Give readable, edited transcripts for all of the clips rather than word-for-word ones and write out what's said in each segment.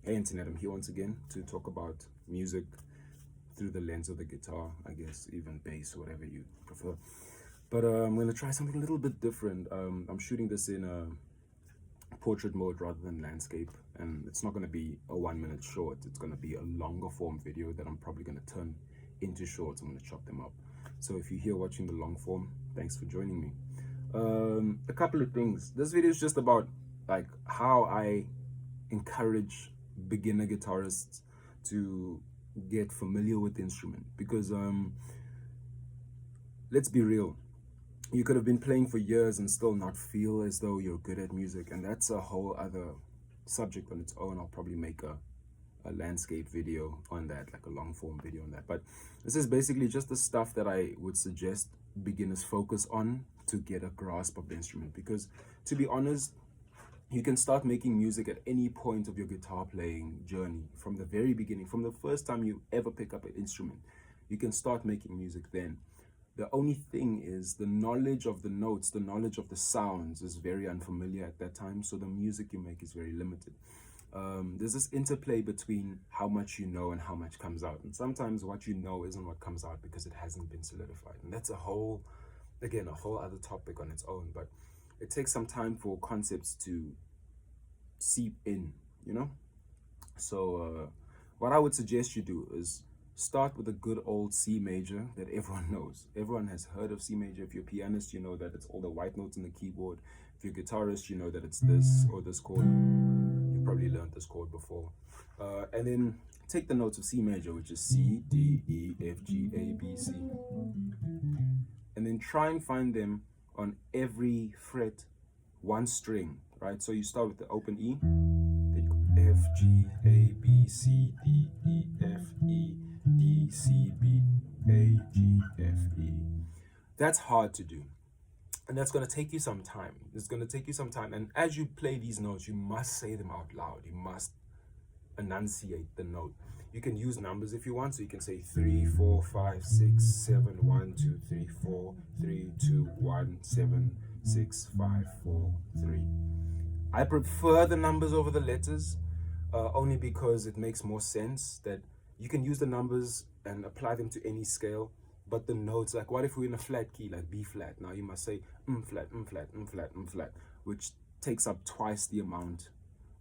Hey Internet, I'm here once again to talk about music through the lens of the guitar, I guess, even bass, whatever you prefer. But I'm going to try something a little bit different. I'm shooting this in portrait mode rather than landscape, and it's not going to be a 1 minute short. It's going to be a longer form video that I'm probably going to turn into shorts. I'm going to chop them up. So if you're here watching the long form, thanks for joining me. A couple of things. This video is just about like how I encourage beginner guitarists to get familiar with the instrument, because let's be real, you could have been playing for years and still not feel as though you're good at music, and that's a whole other subject on its own. I'll probably make a landscape video on that, like a long form video on that. But this is basically just the stuff that I would suggest beginners focus on to get a grasp of the instrument, because to be honest, you can start making music at any point of your guitar playing journey, from the very beginning, from the first time you ever pick up an instrument. You can start making music then. The only thing is the knowledge of the notes, the knowledge of the sounds is very unfamiliar at that time, so the music you make is very limited. There's this interplay between how much you know and how much comes out, and sometimes what you know isn't what comes out because it hasn't been solidified, and that's a whole other topic on its own. But it takes some time for concepts to seep in, you know. So what I would suggest you do is start with a good old C major that everyone knows. Everyone has heard of C major. If you're a pianist, you know that it's all the white notes on the keyboard. If you're a guitarist, you know that it's this or this chord. You've probably learned this chord before. And then take the notes of C major, which is C, D, E, F, G, A, B, C. And then try and find them on every fret, one string, right? So you start with the open E, then you go F, G, A, B, C, D, E, F, E, D, C, B, A, G, F, E. That's hard to do. And that's going to take you some time. It's going to take you some time. And as you play these notes, you must say them out loud. You must enunciate the note. You can use numbers if you want, so you can say 3, 4, 5, 6, 7, 1, 2, 3, 4, 3, 2, 1, 7, 6, 5, 4, 3. I prefer the numbers over the letters, only because it makes more sense that you can use the numbers and apply them to any scale, but the notes, like what if we're in a flat key, like B flat? Now you must say flat, flat, flat, flat, which takes up twice the amount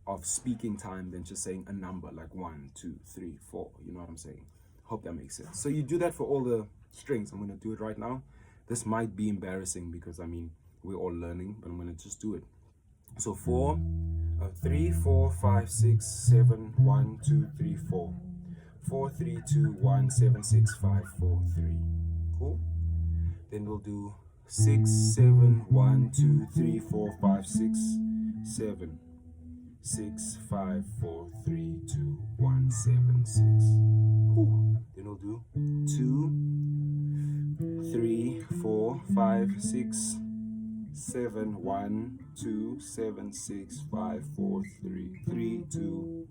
of speaking time than just saying a number like 1, 2, 3, 4. You know what I'm saying? Hope that makes sense. So you do that for all the strings. I'm going to do it right now. This might be embarrassing because I mean we're all learning, but I'm going to just do it. So 4, 3, 4, 5, 6, 7, 1, 2, 3, 4. 4, 3, 2, 1, 7, 6, 5, 4, 3. Cool. Then we'll do 6, 7, 1, 2, 3, 4, 5, 6, 7. 6, 5, 4, 3, 2, 1, 7, 6. Whew. Then we'll do 2, 3, 4, 5, 6, 7, 1, 2, 7, 6, 5, 4, 3, 3, 2,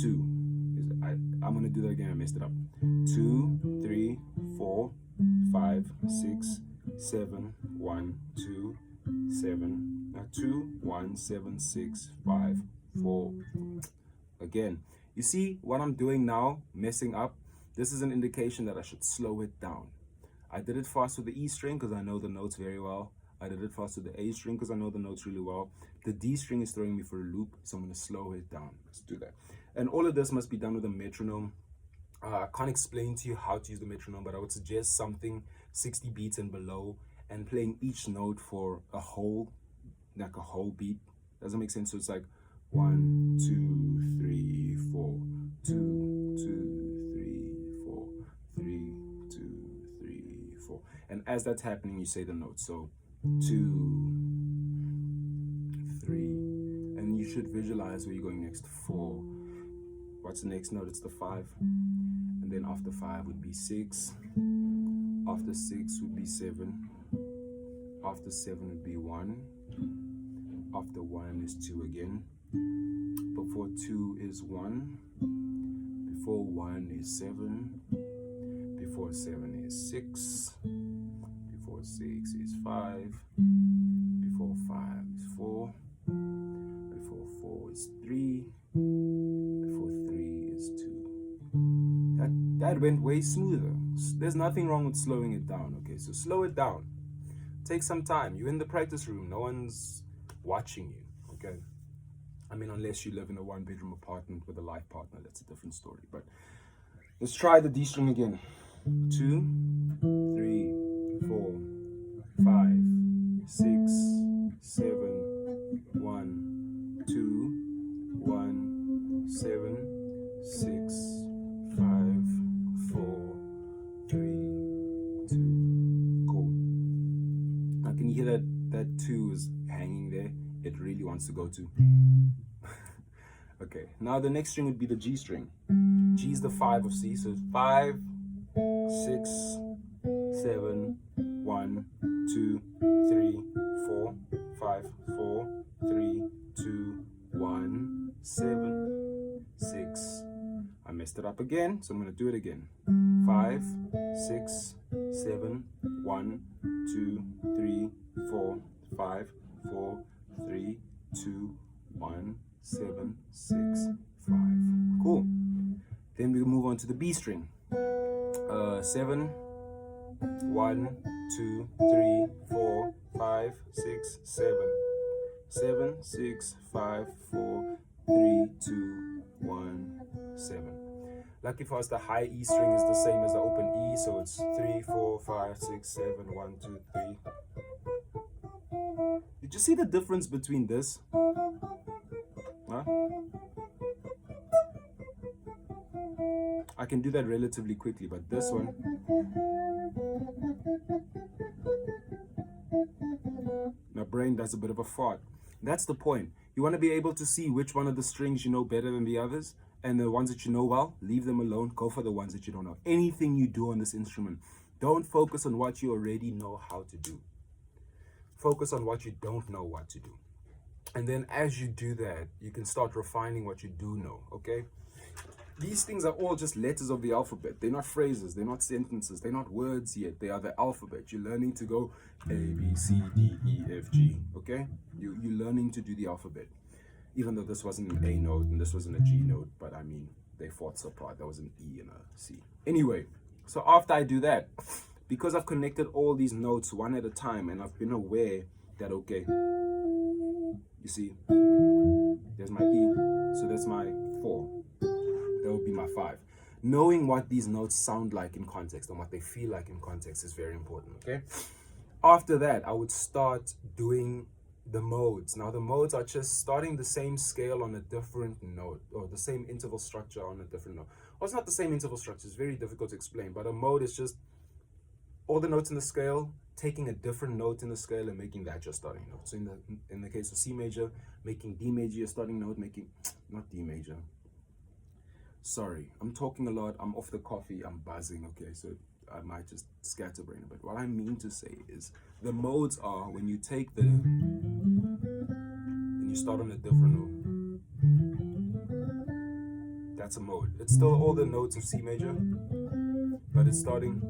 2. I'm going to do that again. I messed it up. 2, 3, 4, 5, 6, 7, 1, 2, 7, 2, 1, 7, 6, 5, 4. Again, you see what I'm doing now, messing up? This is an indication that I should slow it down. I did it fast with the E string because I know the notes very well. I did it fast with the A string because I know the notes really well. The D string is throwing me for a loop, so I'm going to slow it down. Let's do that. And all of this must be done with a metronome. I can't explain to you how to use the metronome, but I would suggest something 60 beats and below, and playing each note for a whole, like a whole beat. Doesn't make sense. So it's like 1, 2, 3, 4, 2, 2, 3, 4, 3, 2, 3, 4. And as that's happening, you say the notes. So 2, 3, and you should visualize where you're going next. 4. What's the next note? It's the 5. And then after 5 would be 6. After 6 would be 7. After 7 would be 1. After 1 is 2 again. Before 2 is 1. Before 1 is 7. Before 7 is 6. Before 6 is 5. Before 5 is 4. Before 4 is 3. That went way smoother. There's nothing wrong with slowing it down, okay? So slow it down. Take some time. You're in the practice room. No one's watching you, okay? I mean, unless you live in a one-bedroom apartment with a life partner, that's a different story. But let's try the D string again. 2, 3, 4, 5, 6, 7, 1, 2, 1, 7, 6, 5, 4, 3, 2. Cool. Now, can you hear that? That 2 is hanging there. It really wants to go to. Okay, now the next string would be the G string. G is the 5 of C, so it's 5, 6, 7, 1, 2, 3, 4, 5, 4, 3, 2, 1, 7, 6. I messed it up again, so I'm going to do it again. 5, 6, 7, 1, 2, 3, 4, 5, 4, 3, 2, 1, 7, 6, 5. Cool. Then we move on to the B string. 7, 1, 2, 3, 4, 5, 6, 7. 7, 6, 5, 4, 3, 2, 1, 7. Lucky for us, the high E string is the same as the open E, so it's 3, 4, 5, 6, 7, 1, 2, 3. Did you see the difference between this? Huh? I can do that relatively quickly, but this one, my brain does a bit of a fart. That's the point. You want to be able to see which one of the strings you know better than the others, and the ones that you know well, leave them alone. Go for the ones that you don't know. Anything you do on this instrument, don't focus on what you already know how to do. Focus on what you don't know what to do. And then as you do that, you can start refining what you do know, okay? These things are all just letters of the alphabet. They're not phrases, they're not sentences, they're not words yet. They are the alphabet. You're learning to go A, B, C, D, E, F, G, okay? You're learning to do the alphabet. Even though this wasn't an A note and this wasn't a G note, but I mean, they fought so apart. That was an E and a C. Anyway, so after I do that, because I've connected all these notes one at a time and I've been aware that, okay, you see, there's my E, so that's my 4. That would be my 5. Knowing what these notes sound like in context and what they feel like in context is very important, okay? After that, I would start doing the modes. Now, the modes are just starting the same scale on a different note, or the same interval structure on a different note. Well, it's not the same interval structure. It's very difficult to explain, but a mode is just all the notes in the scale, taking a different note in the scale and making that your starting note. So in the case of C major, making D major your starting note, making, not D major. Sorry, I'm talking a lot, I'm off the coffee, I'm buzzing, okay, so I might just scatterbrain a bit. What I mean to say is, the modes are when you take the, and you start on a different note. That's a mode. It's still all the notes of C major, but it's starting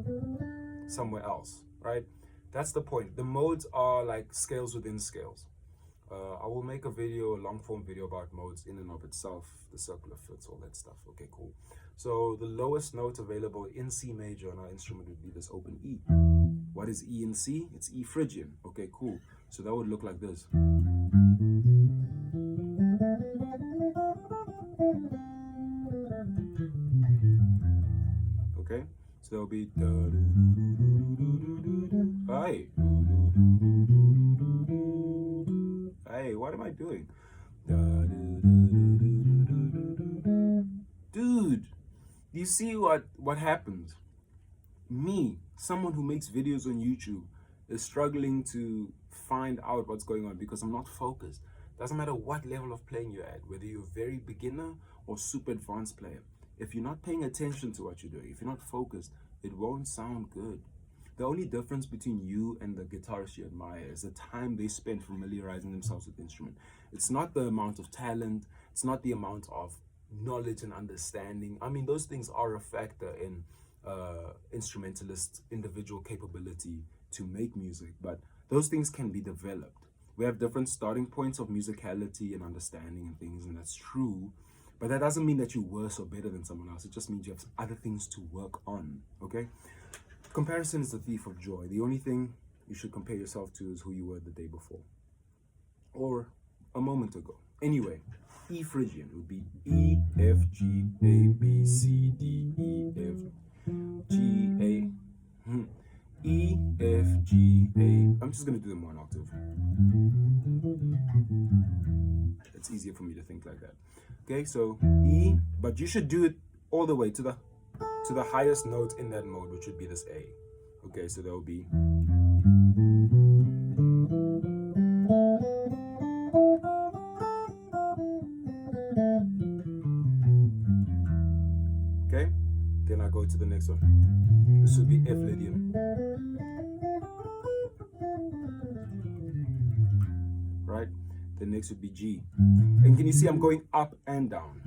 somewhere else, right? That's the point. The modes are like scales within scales. I will make a video, a long form video about modes in and of itself, the circular fifths, all that stuff. Okay, cool. So the lowest note available in C major on our instrument would be this open E. What is E in C? It's E Phrygian. Okay, cool. So that would look like this. Okay, so there'll be hey, what am I doing? Dude, you see what happens? Me, someone who makes videos on YouTube, is struggling to find out what's going on because I'm not focused. Doesn't matter what level of playing you're at, whether you're a very beginner or super advanced player. If you're not paying attention to what you're doing, if you're not focused, it won't sound good. The only difference between you and the guitarist you admire is the time they spend familiarizing themselves with the instrument. It's not the amount of talent, it's not the amount of knowledge and understanding. I mean, those things are a factor in instrumentalist individual capability to make music, but those things can be developed. We have different starting points of musicality and understanding and things, and that's true, But that doesn't mean that you're worse or better than someone else. It just means you have other things to work on, okay? Comparison is the thief of joy. The only thing you should compare yourself to is who you were the day before or a moment ago. Anyway, E Phrygian would be E, F, G, A, B, C, D, E, F, G, A. E, F, G, A. I'm just going to do them one octave. It's easier for me to think like that. Okay, so E, but you should do it all the way to the highest note in that mode, which would be this A. Okay, so that will be. Okay, then I go to the next one. This would be F Lydian. Right? The next would be G. And can you see I'm going up and down?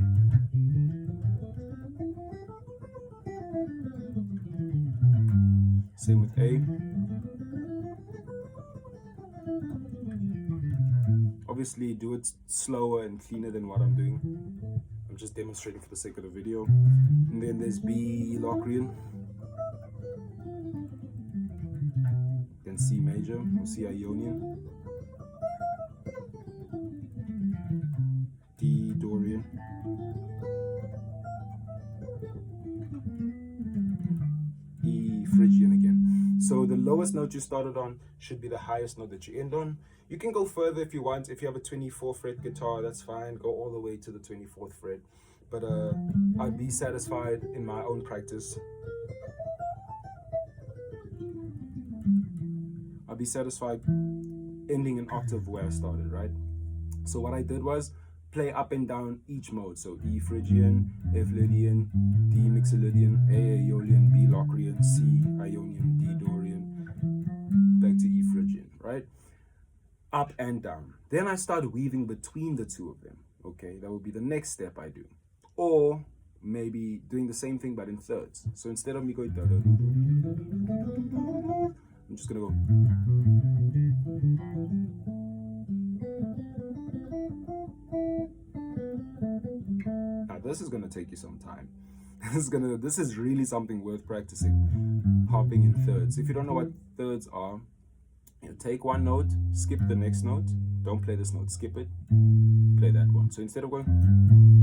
Same with A. Obviously, do it slower and cleaner than what I'm doing. I'm just demonstrating for the sake of the video. And then there's B Locrian. Then C major or C Ionian. D Dorian. E Phrygian again. So the lowest note you started on should be the highest note that you end on. You can go further if you want. If you have a 24 fret guitar, that's fine. Go all the way to the 24th fret. But I'd be satisfied in my own practice. I'd be satisfied ending an octave where I started, right? So what I did was play up and down each mode. So E Phrygian, F Lydian, D Mixolydian, A Aeolian, B Locrian, C Ionian, D Dorian, back to E Phrygian, right? Up and down. Then I start weaving between the two of them. Okay, that would be the next step I do. Or maybe doing the same thing but in thirds. So instead of me going da da I'm just gonna go. Now this is gonna take you some time. This is really something worth practicing. Hopping in thirds. If you don't know what thirds are, you take one note, skip the next note, don't play this note, skip it, play that one. So instead of going,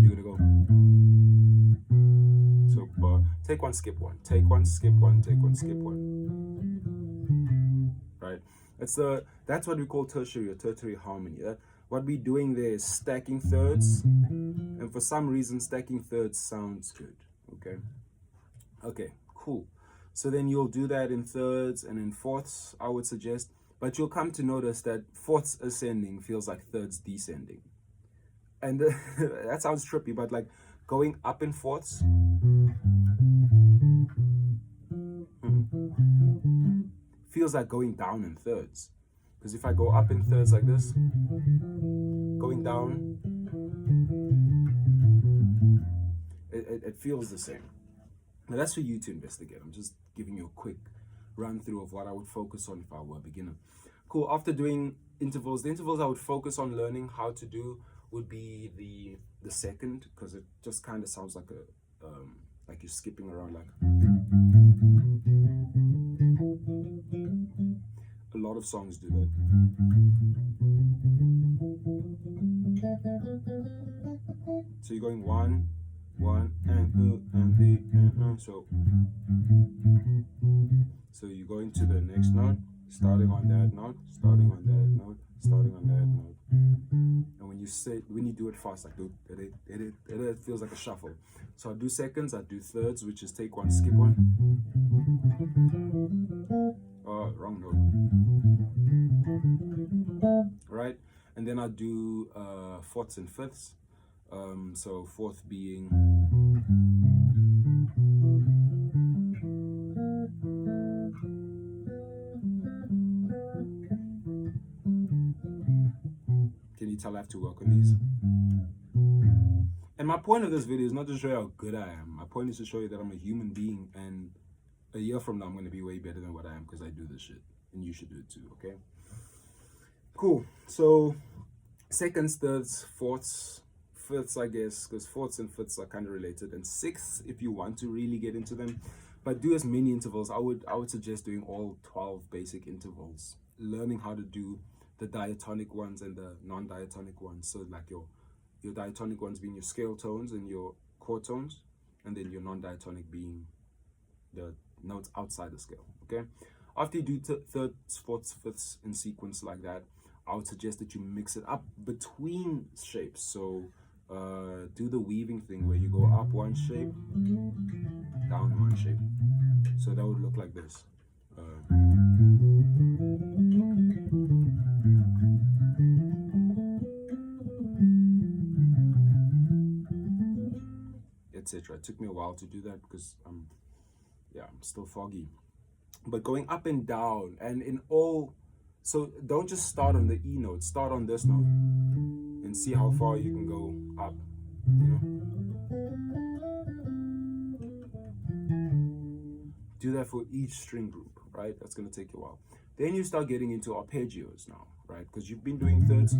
you're gonna go. So take one, skip one, take one, skip one, take one, skip one. Right? That's what we call tertiary or tertiary harmony. What we're doing there is stacking thirds, and for some reason stacking thirds sounds good. Okay, cool. So then you'll do that in thirds and in fourths, I would suggest. But you'll come to notice that fourths ascending feels like thirds descending. And that sounds trippy, but like going up in fourths feels like going down in thirds. Because if I go up in thirds like this, going down, it feels the same. Now that's for you to investigate. I'm just giving you a quick run through of what I would focus on if I were a beginner. Cool. After doing intervals, the intervals I would focus on learning how to do would be the second, because it just kind of sounds like like you're skipping around. Like a lot of songs do that. So you're going one, and so you go into the next note, starting on that note, starting on that note, starting on that note. And when you do it fast, like it feels like a shuffle. So I do seconds, I do thirds, which is take one, skip one. Oh, wrong note. Right? And then I do fourths and fifths. So fourth being can you tell I have to work on these? And my point of this video is not to show you how good I am. My point is to show you that I'm a human being, and a year from now I'm going to be way better than what I am because I do this shit, and you should do it too. Okay, cool. So seconds, thirds, fourths, fifths, I guess, because fourths and fifths are kind of related, and sixths if you want to really get into them. But do as many intervals. I would suggest doing all 12 basic intervals, learning how to do the diatonic ones and the non-diatonic ones. So like your diatonic ones being your scale tones and your chord tones, and then your non-diatonic being the notes outside the scale. Okay, after you do thirds, fourths, fifths in sequence like that, I would suggest that you mix it up between shapes. So do the weaving thing where you go up one shape, down one shape. So that would look like this. Etc. It took me a while to do that because I'm still foggy. But going up and down and in all, so don't just start on the E note, start on this note and see how far you can go up, you know. Do that for each string group, right? That's going to take you a while. Then you start getting into arpeggios now, right? Because you've been doing thirds.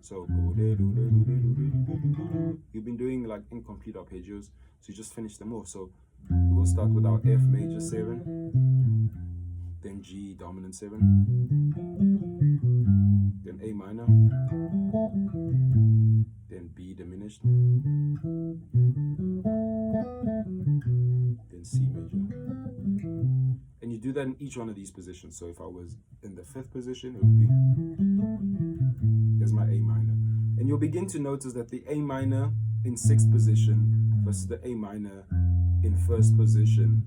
So you've been doing like incomplete arpeggios, so you just finish them off. So we'll start with our F major 7, then G dominant 7, then A minor, then B diminished, then C major. And you do that in each one of these positions. So if I was in the 5th position, it would be, there's my A minor. And you'll begin to notice that the A minor in 6th position versus the A minor in 1st position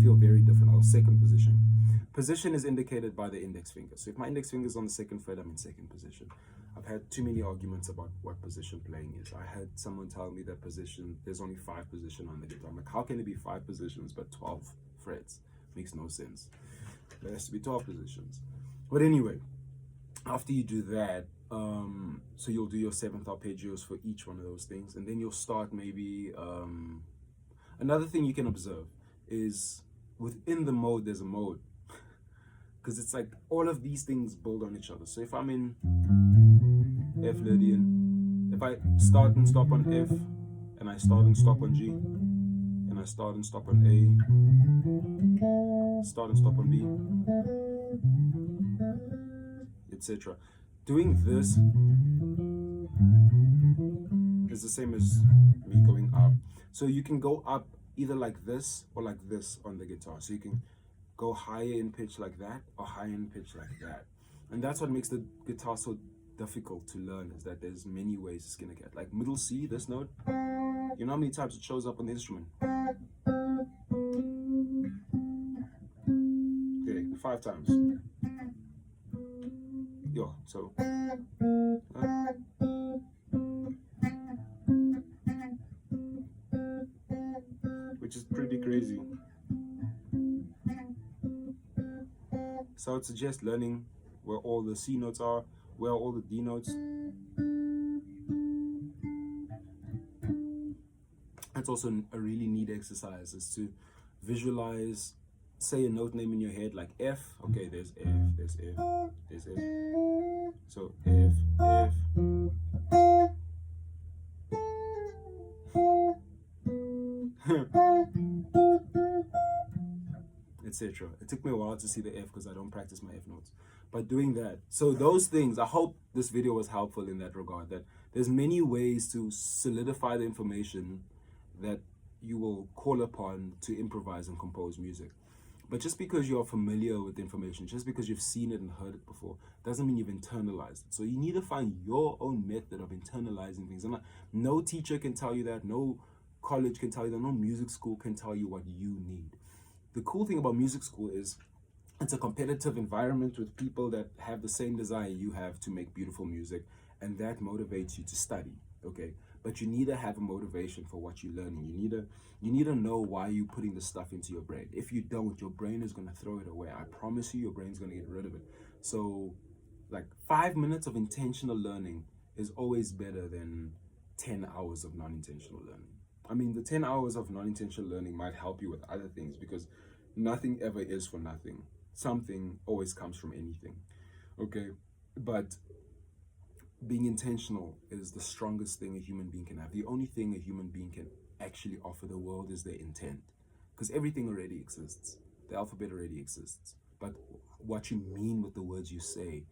feel very different, or 2nd position. Position is indicated by the index finger. So if my index finger is on the 2nd fret, I'm in 2nd position. I've had too many arguments about what position playing is. I had someone tell me that position, there's only 5 positions on the guitar. I'm like, how can it be 5 positions but 12 frets? Makes no sense. There has to be 12 positions. But anyway, after you do that, so you'll do your 7th arpeggios for each one of those things, and then you'll start maybe, another thing you can observe is within the mode, there's a mode. Because it's like all of these things build on each other. So if I'm in F Lydian, if I start and stop on F, and I start and stop on G, and I start and stop on A, start and stop on B, etc. Doing this is the same as me going up. So you can go up either like this or like this on the guitar. So you can go higher in pitch like that or higher in pitch like that. And that's what makes the guitar so difficult to learn, is that there's many ways to skin a cat. Like middle C, this note, you know how many times it shows up on the instrument? Okay, 5 times. Yo, so which is pretty crazy. So I would suggest learning where all the C notes are, where all the D notes. That's also a really neat exercise, is to visualize, say a note name in your head, like F. Okay, there's F, there's F, there's F. So F, F. Etc. It took me a while to see the F because I don't practice my F notes. But doing that, so those things, I hope this video was helpful in that regard, that there's many ways to solidify the information that you will call upon to improvise and compose music. But just because you're familiar with the information, just because you've seen it and heard it before, doesn't mean you've internalized it. So you need to find your own method of internalizing things. And no teacher can tell you that, no college can tell you that, no music school can tell you what you need. The cool thing about music school is it's a competitive environment with people that have the same desire you have to make beautiful music, and that motivates you to study, okay? But you need to have a motivation for what you're learning. You need to know why you're putting the stuff into your brain. If you don't, your brain is going to throw it away. I promise you, your brain's going to get rid of it. So like 5 minutes of intentional learning is always better than 10 hours of non-intentional learning. I mean, the 10 hours of non-intentional learning might help you with other things, because nothing ever is for nothing. Something always comes from anything, okay? But being intentional is the strongest thing a human being can have. The only thing a human being can actually offer the world is their intent, because everything already exists. The alphabet already exists, but what you mean with the words you say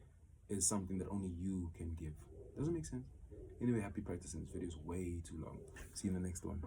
is something that only you can give. Doesn't make sense? Anyway, happy practicing. This video is way too long. See you in the next one.